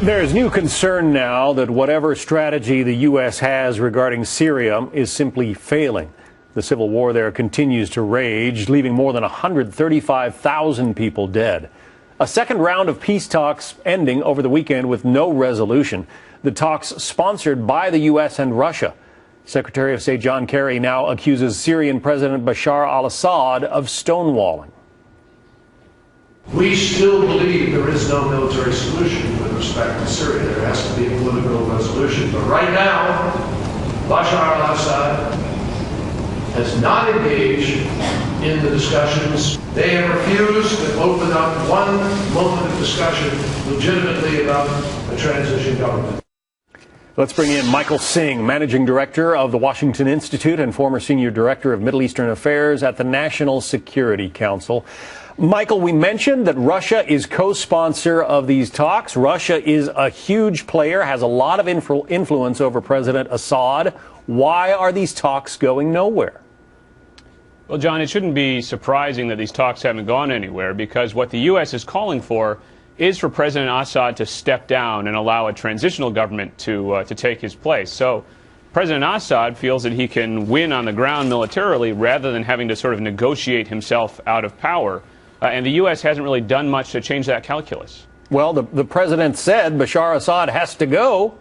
There's new concern now that whatever strategy the U.S. has regarding Syria is simply failing. The civil war there continues to rage, leaving more than 135,000 people dead. A second round of peace talks ending over the weekend with no resolution. The talks sponsored by the U.S. and Russia. Secretary of State John Kerry now accuses Syrian President Bashar al-Assad of stonewalling. We still believe there is no military solution with respect to Syria. There has to be a political resolution. But right now, Bashar al-Assad has not engaged in the discussions. They have refused to open up one moment of discussion legitimately about a transition government. Let's bring in Michael Singh, Managing Director of the Washington Institute and former Senior Director of Middle Eastern Affairs at the National Security Council. Michael, we mentioned that Russia is co-sponsor of these talks. Russia is a huge player, has a lot of influence over President Assad. Why are these talks going nowhere? Well, John, it shouldn't be surprising that these talks haven't gone anywhere, because what the U.S. is calling for is for President Assad to step down and allow a transitional government to take his place. So President Assad feels that he can win on the ground militarily rather than having to sort of negotiate himself out of power. And the U.S. hasn't really done much to change that calculus. Well, the president said Bashar Assad has to go.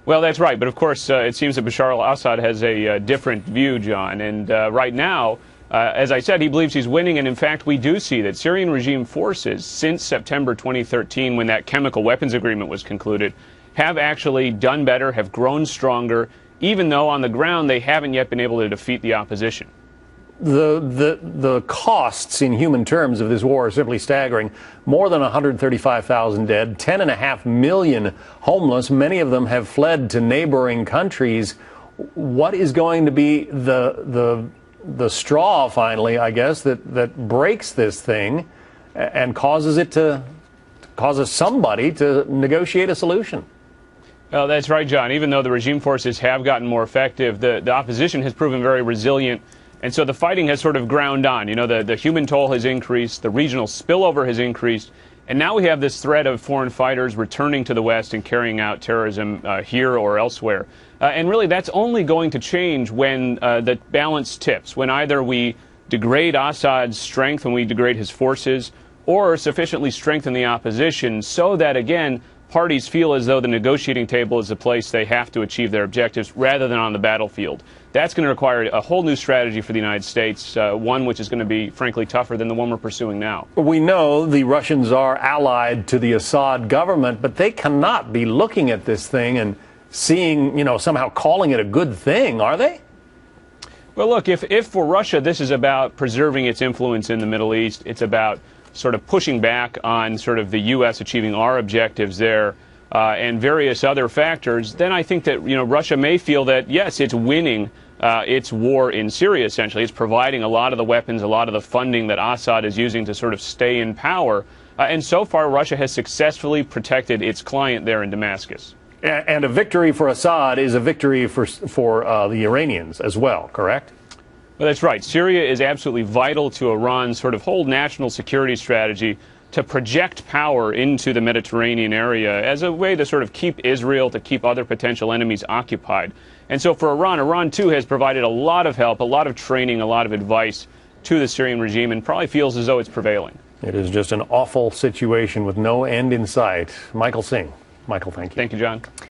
Well, that's right. But of course, it seems that Bashar al-Assad has a different view, John. And right now, as I said, he believes he's winning. And in fact, we do see that Syrian regime forces, since September 2013, when that chemical weapons agreement was concluded, have actually done better, have grown stronger, even though on the ground they haven't yet been able to defeat the opposition. The costs in human terms of this war are simply staggering. More than 135,000 dead, 10.5 million homeless. Many of them have fled to neighboring countries. What is going to be the straw, finally, I guess, that breaks this thing and causes somebody to negotiate a solution? Well, that's right, John. Even though the regime forces have gotten more effective, the opposition has proven very resilient. And so the fighting has sort of ground on. You know, the human toll has increased, the regional spillover has increased, and now we have this threat of foreign fighters returning to the West and carrying out terrorism here or elsewhere. And really, that's only going to change when the balance tips, when either we degrade Assad's strength, when we degrade his forces, or sufficiently strengthen the opposition so that, again, parties feel as though the negotiating table is the place they have to achieve their objectives rather than on the battlefield. That's going to require a whole new strategy for the United States, one which is going to be, frankly, tougher than the one we're pursuing now. We know the Russians are allied to the Assad government, but they cannot be looking at this thing and seeing, somehow calling it a good thing, are they? Well, look, if for Russia this is about preserving its influence in the Middle East, it's about sort of pushing back on sort of the U.S. achieving our objectives there, and various other factors, then I think that, Russia may feel that, yes, it's winning its war in Syria, essentially. It's providing a lot of the weapons, a lot of the funding that Assad is using to sort of stay in power. And so far, Russia has successfully protected its client there in Damascus. And a victory for Assad is a victory for the Iranians as well, correct? Well, that's right. Syria is absolutely vital to Iran's sort of whole national security strategy to project power into the Mediterranean area as a way to sort of keep Israel, to keep other potential enemies occupied. And so for Iran too has provided a lot of help, a lot of training, a lot of advice to the Syrian regime, and probably feels as though it's prevailing. It is just an awful situation with no end in sight. Michael Singh. Michael, thank you. Thank you, John.